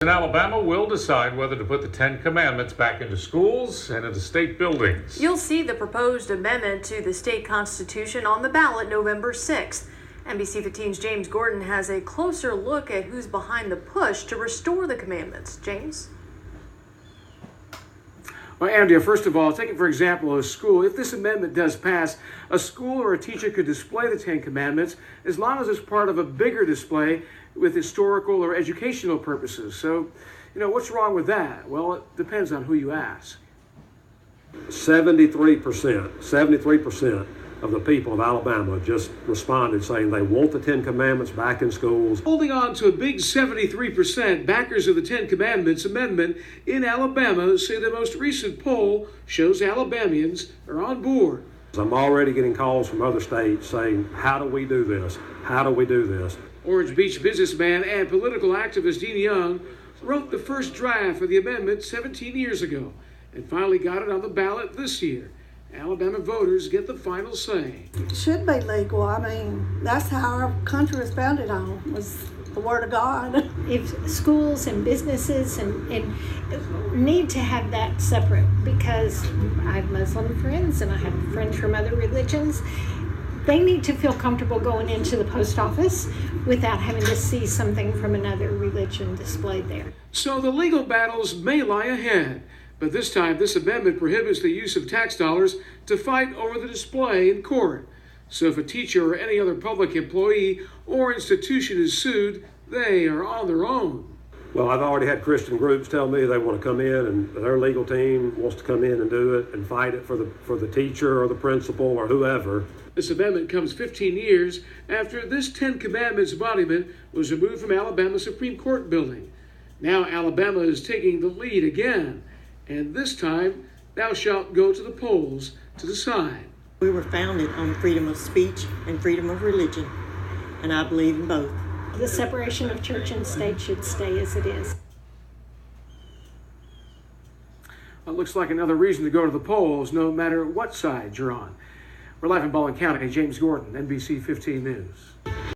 And Alabama will decide whether to put the Ten Commandments back into schools and into state buildings. You'll see the proposed amendment to the state constitution on the ballot November 6th. NBC 15's James Gordon has a closer look at who's behind the push to restore the commandments. James? Well, Andrea, first of all, taking for example a school, if this amendment does pass, a school or a teacher could display the Ten Commandments as long as it's part of a bigger display with historical or educational purposes. So, what's wrong with that? Well, it depends on who you ask. 73% of the people of Alabama just responded saying they want the Ten Commandments back in schools. Holding on to a big 73%, backers of the Ten Commandments amendment in Alabama say the most recent poll shows Alabamians are on board. I'm already getting calls from other states saying, how do we do this? How do we do this? Orange Beach businessman and political activist Dean Young wrote the first draft of the amendment 17 years ago and finally got it on the ballot this year. Alabama voters get the final say. It should be legal. I mean, that's how our country was founded on, was the Word of God. If schools and businesses and need to have that separate, because I have Muslim friends and I have friends from other religions, they need to feel comfortable going into the post office without having to see something from another religion displayed there. So the legal battles may lie ahead. But this time, this amendment prohibits the use of tax dollars to fight over the display in court. So if a teacher or any other public employee or institution is sued, they are on their own. Well, I've already had Christian groups tell me they want to come in and their legal team wants to come in and do it and fight it for the teacher or the principal or whoever. This amendment comes 15 years after this Ten Commandments embodiment was removed from Alabama's Supreme Court building. Now Alabama is taking the lead again. And this time, thou shalt go to the polls to decide. We were founded on freedom of speech and freedom of religion, and I believe in both. The separation of church and state should stay as it is. Well, it looks like another reason to go to the polls, no matter what side you're on. We're live in Baldwin County. James Gordon, NBC 15 News.